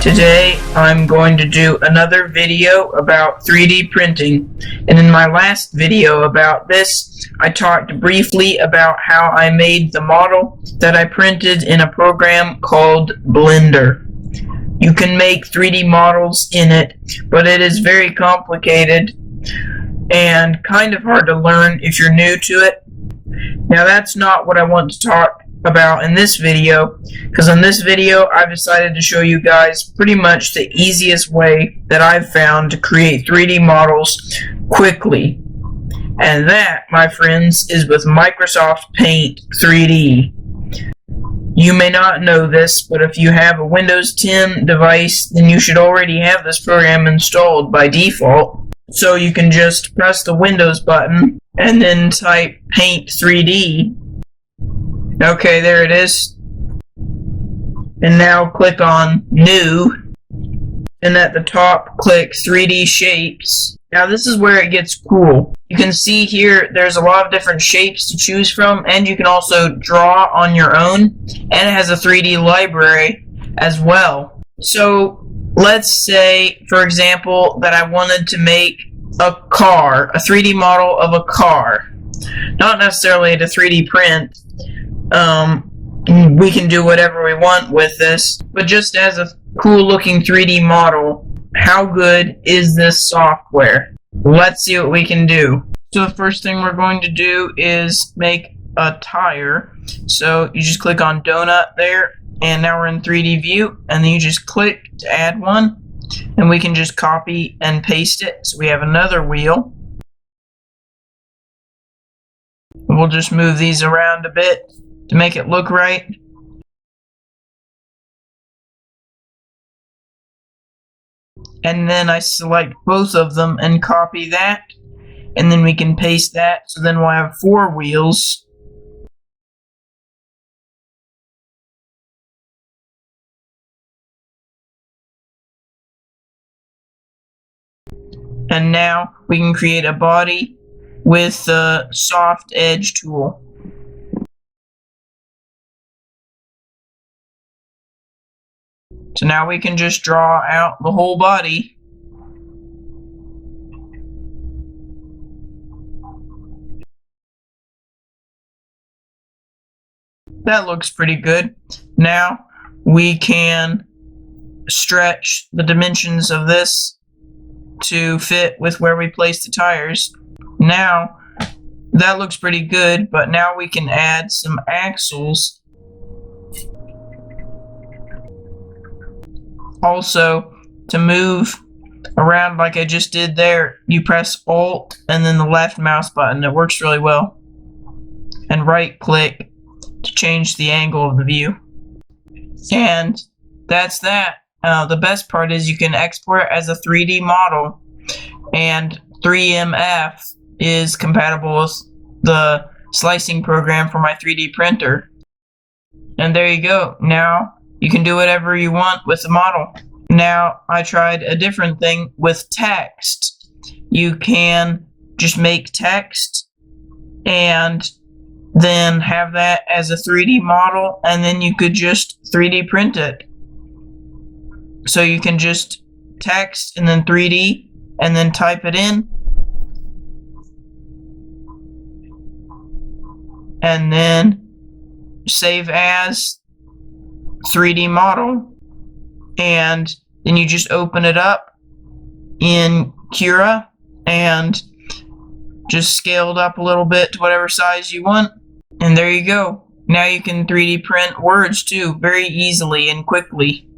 Today I'm going to do another video about 3D printing, and in my last video about this I talked briefly about how I made the model that I printed in a program called Blender. You can make 3D models in it, but it is very complicated and kind of hard to learn if you're new to it. Now that's not what I want to talk about in this video, because in this video I've decided to show you guys pretty much the easiest way that I've found to create 3D models quickly. And that, my friends, is with Microsoft Paint 3D. You may not know this, but if you have a Windows 10 device, then you should already have this program installed by default. So you can just press the Windows button and then type Paint 3D. Okay, there it is. And now click on New. And at the top, click 3D Shapes. Now this is where it gets cool. You can see here there's a lot of different shapes to choose from, and you can also draw on your own, and it has a 3D library as well. So let's say, for example, that I wanted to make a car, a 3D model of a car. Not necessarily to 3D print. We can do whatever we want with this, but just as a cool looking 3D model, how good is this software? Let's see what we can do. So the first thing we're going to do is make a tire. So you just click on donut there, and now we're in 3D view, and then you just click to add one, and we can just copy and paste it. So we have another wheel. We'll just move these around a bit to make it look right. And then I select both of them and copy that, and then we can paste that, so then we'll have 4 wheels. And now we can create a body with the soft edge tool. So now we can just draw out the whole body. That looks pretty good. Now we can stretch the dimensions of this to fit with where we place the tires. Now that looks pretty good, but now we can add some axles. Also, to move around like I just did there, you press Alt and then the left mouse button. It works really well. And right click to change the angle of the view. And that's that. The best part is you can export it as a 3D model, and 3MF is compatible with the slicing program for my 3D printer. And there you go. Now you can do whatever you want with the model. Now, I tried a different thing with text. You can just make text and then have that as a 3D model, and then you could just 3D print it. So you can just text and then 3D and then type it in. And then save as 3D model, and then you just open it up in Cura and just scale it up a little bit to whatever size you want, and there you go. Now you can 3D print words too, very easily and quickly.